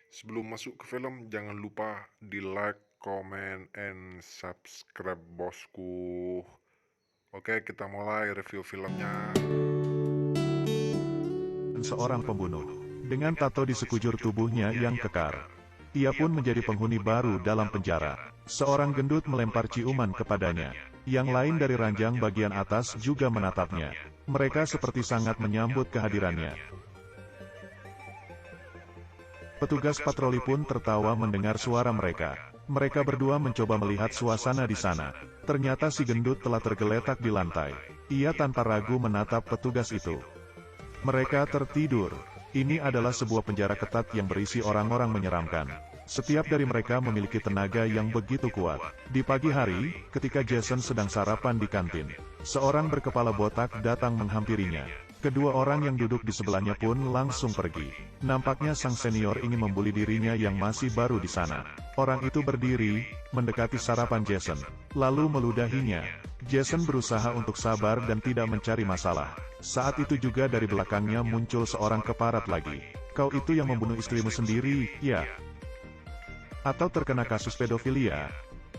Sebelum masuk ke film, jangan lupa di like, comment, and subscribe bosku. Oke, kita mulai review filmnya. Seorang pembunuh, dengan tato di sekujur tubuhnya yang kekar. Ia pun menjadi penghuni baru dalam penjara. Seorang gendut melempar ciuman kepadanya. Yang lain dari ranjang bagian atas juga menatapnya. Mereka seperti sangat menyambut kehadirannya. Petugas patroli pun tertawa mendengar suara mereka. Mereka berdua mencoba melihat suasana di sana. Ternyata si gendut telah tergeletak di lantai. Ia tanpa ragu menatap petugas itu. Mereka tertidur. Ini adalah sebuah penjara ketat yang berisi orang-orang menyeramkan. Setiap dari mereka memiliki tenaga yang begitu kuat. Di pagi hari, ketika Jason sedang sarapan di kantin, seorang berkepala botak datang menghampirinya. Kedua orang yang duduk di sebelahnya pun langsung pergi. Nampaknya sang senior ingin membuli dirinya yang masih baru di sana. Orang itu berdiri, mendekati sarapan Jason, lalu meludahinya. Jason berusaha untuk sabar dan tidak mencari masalah. Saat itu juga dari belakangnya muncul seorang keparat lagi. Kau itu yang membunuh istrimu sendiri, ya? Atau terkena kasus pedofilia?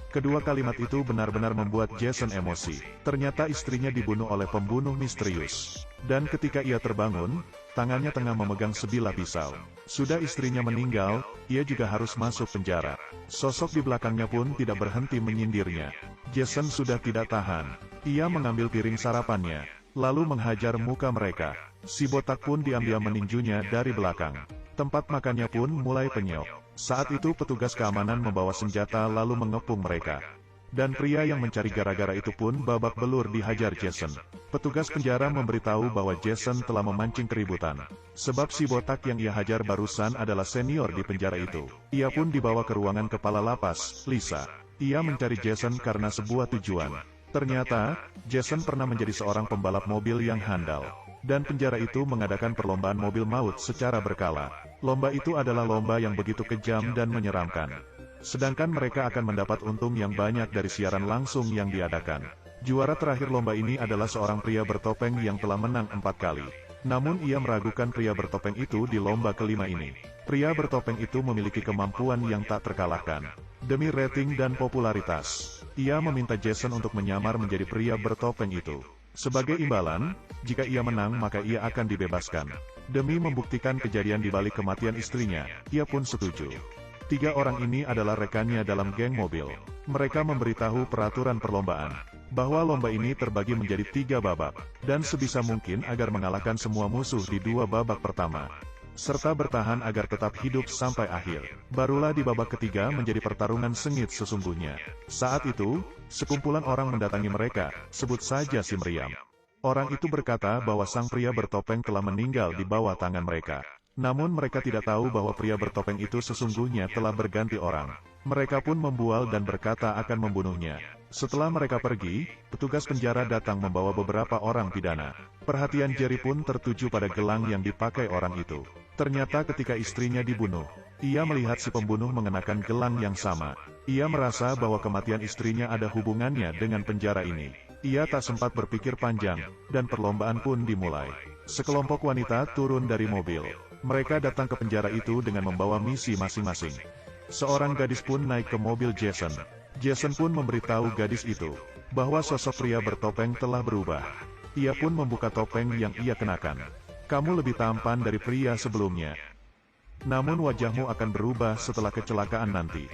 Kedua kalimat itu benar-benar membuat Jason emosi. Ternyata istrinya dibunuh oleh pembunuh misterius. Dan ketika ia terbangun, tangannya tengah memegang sebilah pisau. Sudah istrinya meninggal, ia juga harus masuk penjara. Sosok di belakangnya pun tidak berhenti menyindirnya. Jason sudah tidak tahan. Ia mengambil piring sarapannya, lalu menghajar muka mereka. Si botak pun diam-diam meninjunya dari belakang. Tempat makannya pun mulai penyok. Saat itu petugas keamanan membawa senjata lalu mengepung mereka. Dan pria yang mencari gara-gara itu pun babak belur dihajar Jason. Petugas penjara memberitahu bahwa Jason telah memancing keributan. Sebab si botak yang ia hajar barusan adalah senior di penjara itu. Ia pun dibawa ke ruangan kepala lapas, Lisa. Ia mencari Jason karena sebuah tujuan. Ternyata, Jason pernah menjadi seorang pembalap mobil yang handal. Dan penjara itu mengadakan perlombaan mobil maut secara berkala. Lomba itu adalah lomba yang begitu kejam dan menyeramkan. Sedangkan mereka akan mendapat untung yang banyak dari siaran langsung yang diadakan. Juara terakhir lomba ini adalah seorang pria bertopeng yang telah menang 4 kali. Namun ia meragukan pria bertopeng itu di lomba kelima ini. Pria bertopeng itu memiliki kemampuan yang tak terkalahkan. Demi rating dan popularitas, ia meminta Jason untuk menyamar menjadi pria bertopeng itu. Sebagai imbalan, jika ia menang maka ia akan dibebaskan. Demi membuktikan kejadian di balik kematian istrinya, ia pun setuju. 3 orang ini adalah rekannya dalam geng mobil. Mereka memberitahu peraturan perlombaan, bahwa lomba ini terbagi menjadi 3 babak, dan sebisa mungkin agar mengalahkan semua musuh di 2 babak pertama. Serta bertahan agar tetap hidup sampai akhir. Barulah di babak ketiga menjadi pertarungan sengit sesungguhnya. Saat itu, sekumpulan orang mendatangi mereka, sebut saja si Meriam. Orang itu berkata bahwa sang pria bertopeng telah meninggal di bawah tangan mereka. Namun mereka tidak tahu bahwa pria bertopeng itu sesungguhnya telah berganti orang. Mereka pun membual dan berkata akan membunuhnya. Setelah mereka pergi, petugas penjara datang membawa beberapa orang pidana. Perhatian Jerry pun tertuju pada gelang yang dipakai orang itu. Ternyata ketika istrinya dibunuh, ia melihat si pembunuh mengenakan gelang yang sama. Ia merasa bahwa kematian istrinya ada hubungannya dengan penjara ini. Ia tak sempat berpikir panjang, dan perlombaan pun dimulai. Sekelompok wanita turun dari mobil. Mereka datang ke penjara itu dengan membawa misi masing-masing. Seorang gadis pun naik ke mobil Jason. Jason pun memberitahu gadis itu, bahwa sosok pria bertopeng telah berubah. Ia pun membuka topeng yang ia kenakan. Kamu lebih tampan dari pria sebelumnya. Namun wajahmu akan berubah setelah kecelakaan nanti.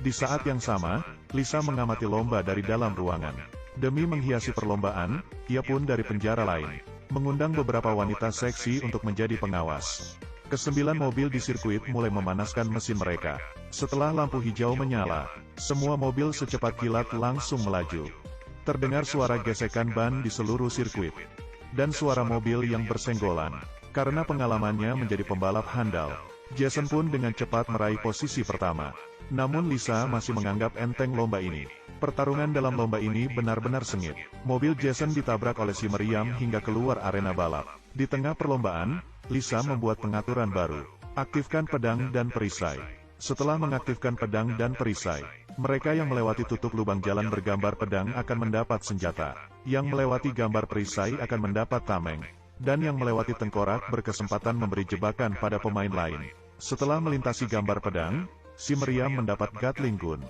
Di saat yang sama, Lisa mengamati lomba dari dalam ruangan. Demi menghiasi perlombaan, ia pun dari penjara lain, mengundang beberapa wanita seksi untuk menjadi pengawas. Kesembilan mobil di sirkuit mulai memanaskan mesin mereka. Setelah lampu hijau menyala, semua mobil secepat kilat langsung melaju. Terdengar suara gesekan ban di seluruh sirkuit. Dan suara mobil yang bersenggolan. Karena pengalamannya menjadi pembalap handal, Jason pun dengan cepat meraih posisi pertama. Namun Lisa masih menganggap enteng lomba ini. Pertarungan dalam lomba ini benar-benar sengit. Mobil Jason ditabrak oleh si Meriam hingga keluar arena balap. Di tengah perlombaan, Lisa membuat pengaturan baru. Aktifkan pedang dan perisai. Setelah mengaktifkan pedang dan perisai, mereka yang melewati tutup lubang jalan bergambar pedang akan mendapat senjata. Yang melewati gambar perisai akan mendapat tameng. Dan yang melewati tengkorak berkesempatan memberi jebakan pada pemain lain. Setelah melintasi gambar pedang, si meriam mendapat Gatling gun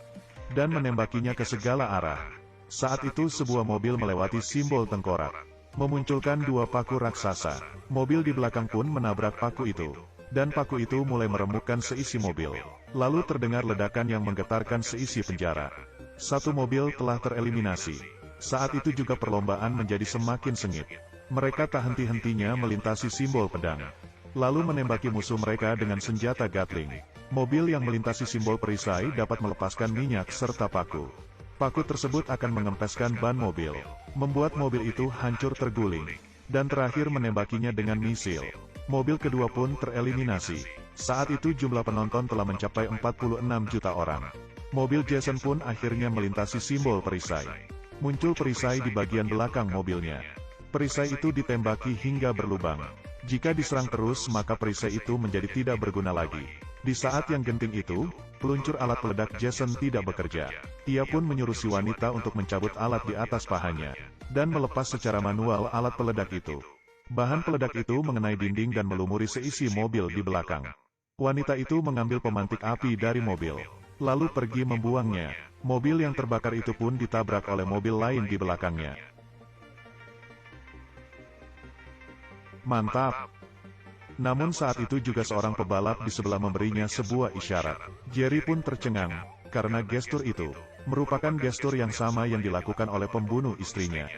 dan menembakinya ke segala arah. Saat itu sebuah mobil melewati simbol tengkorak, memunculkan dua paku raksasa. Mobil di belakang pun menabrak paku itu, dan paku itu mulai meremukkan seisi mobil. Lalu terdengar ledakan yang menggetarkan seisi penjara. Satu mobil telah tereliminasi. Saat itu juga perlombaan menjadi semakin sengit. Mereka tak henti-hentinya melintasi simbol pedang, lalu menembaki musuh mereka dengan senjata Gatling. Mobil yang melintasi simbol perisai dapat melepaskan minyak serta paku. Paku tersebut akan mengempeskan ban mobil, membuat mobil itu hancur terguling, dan terakhir menembakinya dengan misil. Mobil kedua pun tereliminasi. Saat itu jumlah penonton telah mencapai 46 juta orang. Mobil Jason pun akhirnya melintasi simbol perisai. Muncul perisai di bagian belakang mobilnya. Perisai itu ditembaki hingga berlubang. Jika diserang terus maka perisai itu menjadi tidak berguna lagi. Di saat yang genting itu, peluncur alat peledak Jason tidak bekerja. Ia pun menyuruh si wanita untuk mencabut alat di atas pahanya, dan melepas secara manual alat peledak itu. Bahan peledak itu mengenai dinding dan melumuri seisi mobil di belakang. Wanita itu mengambil pemantik api dari mobil, lalu pergi membuangnya. Mobil yang terbakar itu pun ditabrak oleh mobil lain di belakangnya. Mantap! Namun saat itu juga seorang pebalap di sebelah memberinya sebuah isyarat. Jerry pun tercengang, karena gestur itu merupakan gestur yang sama yang dilakukan oleh pembunuh istrinya.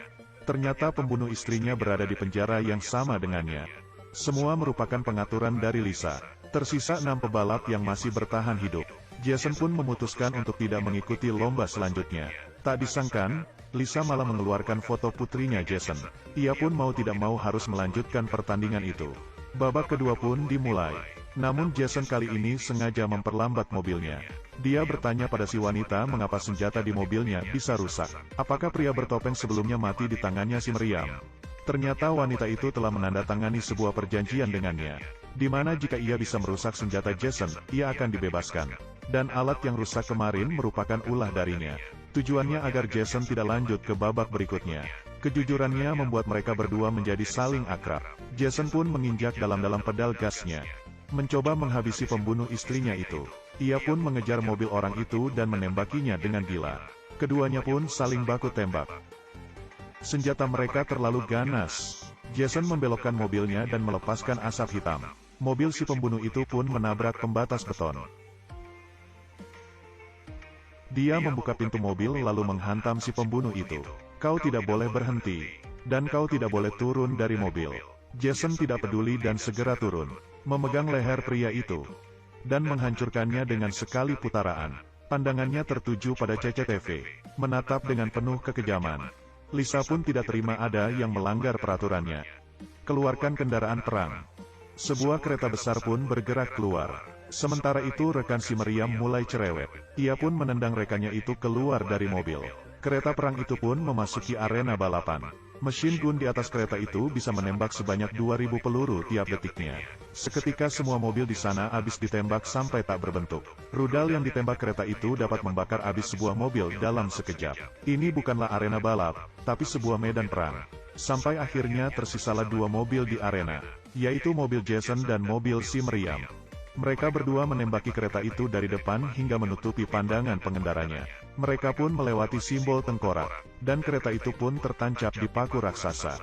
Ternyata pembunuh istrinya berada di penjara yang sama dengannya. Semua merupakan pengaturan dari Lisa. Tersisa 6 pebalap yang masih bertahan hidup. Jason pun memutuskan untuk tidak mengikuti lomba selanjutnya. Tak disangkan, Lisa malah mengeluarkan foto putrinya Jason. Ia pun mau tidak mau harus melanjutkan pertandingan itu. Babak kedua pun dimulai. Namun Jason kali ini sengaja memperlambat mobilnya. Dia bertanya pada si wanita mengapa senjata di mobilnya bisa rusak. Apakah pria bertopeng sebelumnya mati di tangannya si meriam? Ternyata wanita itu telah menandatangani sebuah perjanjian dengannya, di mana jika ia bisa merusak senjata Jason, ia akan dibebaskan. Dan alat yang rusak kemarin merupakan ulah darinya. Tujuannya agar Jason tidak lanjut ke babak berikutnya. Kejujurannya membuat mereka berdua menjadi saling akrab. Jason pun menginjak dalam-dalam pedal gasnya, mencoba menghabisi pembunuh istrinya itu. Ia pun mengejar mobil orang itu dan menembakinya dengan gila. Keduanya pun saling baku tembak. Senjata mereka terlalu ganas. Jason membelokkan mobilnya dan melepaskan asap hitam. Mobil si pembunuh itu pun menabrak pembatas beton. Dia membuka pintu mobil lalu menghantam si pembunuh itu. Kau tidak boleh berhenti, dan kau tidak boleh turun dari mobil. Jason tidak peduli dan segera turun, memegang leher pria itu, dan menghancurkannya dengan sekali putaran. Pandangannya tertuju pada CCTV, menatap dengan penuh kekejaman. Lisa pun tidak terima ada yang melanggar peraturannya. Keluarkan kendaraan perang. Sebuah kereta besar pun bergerak keluar. Sementara itu rekan si meriam mulai cerewet. Ia pun menendang rekannya itu keluar dari mobil. Kereta perang itu pun memasuki arena balapan. Mesin gun di atas kereta itu bisa menembak sebanyak 2000 peluru tiap detiknya. Seketika semua mobil di sana habis ditembak sampai tak berbentuk. Rudal yang ditembak kereta itu dapat membakar habis sebuah mobil dalam sekejap. Ini bukanlah arena balap, tapi sebuah medan perang. Sampai akhirnya tersisalah 2 mobil di arena, yaitu mobil Jason dan mobil si meriam. Mereka berdua menembaki kereta itu dari depan hingga menutupi pandangan pengendaranya. Mereka pun melewati simbol tengkorak, dan kereta itu pun tertancap di paku raksasa.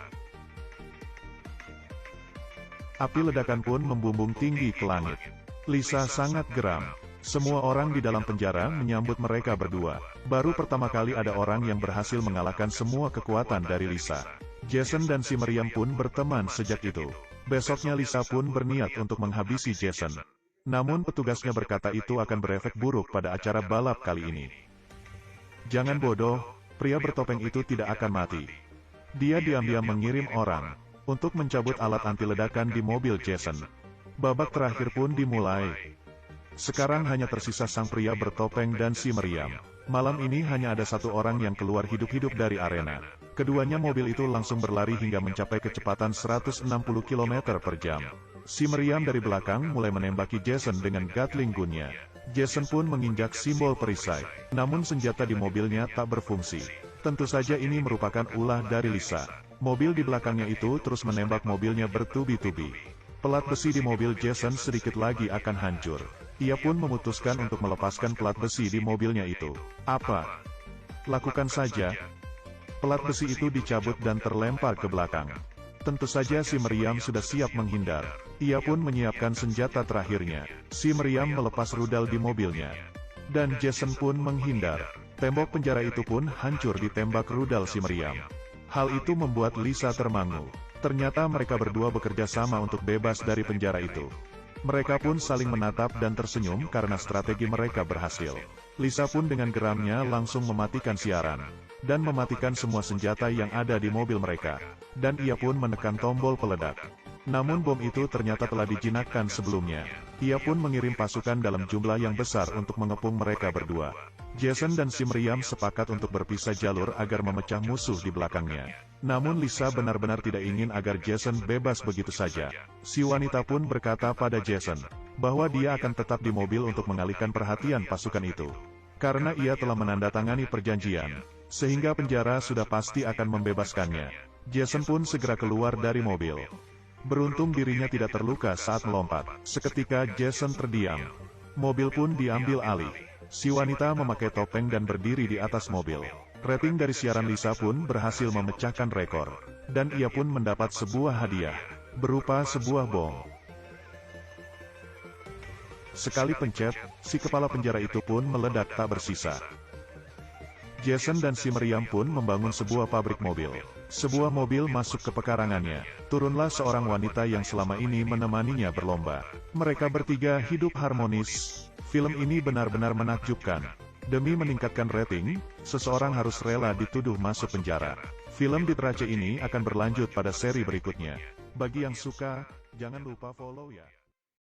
Api ledakan pun membumbung tinggi ke langit. Lisa sangat geram. Semua orang di dalam penjara menyambut mereka berdua. Baru pertama kali ada orang yang berhasil mengalahkan semua kekuatan dari Lisa. Jason dan si meriam pun berteman sejak itu. Besoknya Lisa pun berniat untuk menghabisi Jason. Namun petugasnya berkata itu akan berefek buruk pada acara balap kali ini. Jangan bodoh, pria bertopeng itu tidak akan mati. Dia diam-diam mengirim orang untuk mencabut alat anti ledakan di mobil Jason. Babak terakhir pun dimulai. Sekarang hanya tersisa sang pria bertopeng dan si meriam. Malam ini hanya ada satu orang yang keluar hidup-hidup dari arena. Keduanya mobil itu langsung berlari hingga mencapai kecepatan 160 km per jam. Si meriam dari belakang mulai menembaki Jason dengan Gatling gunnya. Jason pun menginjak simbol perisai. Namun senjata di mobilnya tak berfungsi. Tentu saja ini merupakan ulah dari Lisa. Mobil di belakangnya itu terus menembak mobilnya bertubi-tubi. Pelat besi di mobil Jason sedikit lagi akan hancur. Ia pun memutuskan untuk melepaskan pelat besi di mobilnya itu. Apa? Lakukan saja. Pelat besi itu dicabut dan terlempar ke belakang. Tentu saja si Meriam sudah siap menghindar. Ia pun menyiapkan senjata terakhirnya. Si Meriam melepas rudal di mobilnya. Dan Jason pun menghindar. Tembok penjara itu pun hancur ditembak rudal si Meriam. Hal itu membuat Lisa termangu. Ternyata mereka berdua bekerja sama untuk bebas dari penjara itu. Mereka pun saling menatap dan tersenyum karena strategi mereka berhasil. Lisa pun dengan geramnya langsung mematikan siaran. Dan mematikan semua senjata yang ada di mobil mereka. Dan ia pun menekan tombol peledak. Namun bom itu ternyata telah dijinakkan sebelumnya. Ia pun mengirim pasukan dalam jumlah yang besar untuk mengepung mereka berdua. Jason dan si Meriam sepakat untuk berpisah jalur agar memecah musuh di belakangnya. Namun Lisa benar-benar tidak ingin agar Jason bebas begitu saja. Si wanita pun berkata pada Jason, bahwa dia akan tetap di mobil untuk mengalihkan perhatian pasukan itu. Karena ia telah menandatangani perjanjian, sehingga penjara sudah pasti akan membebaskannya. Jason pun segera keluar dari mobil. Beruntung dirinya tidak terluka saat melompat. Seketika Jason terdiam. Mobil pun diambil alih. Si wanita memakai topeng dan berdiri di atas mobil. Rating dari siaran Lisa pun berhasil memecahkan rekor. Dan ia pun mendapat sebuah hadiah. Berupa sebuah bom. Sekali pencet, si kepala penjara itu pun meledak tak bersisa. Jason dan si Meriam pun membangun sebuah pabrik mobil. Sebuah mobil masuk ke pekarangannya. Turunlah seorang wanita yang selama ini menemaninya berlomba. Mereka bertiga hidup harmonis. Film ini benar-benar menakjubkan. Demi meningkatkan rating, seseorang harus rela dituduh masuk penjara. Film di Trace ini akan berlanjut pada seri berikutnya. Bagi yang suka, jangan lupa follow ya.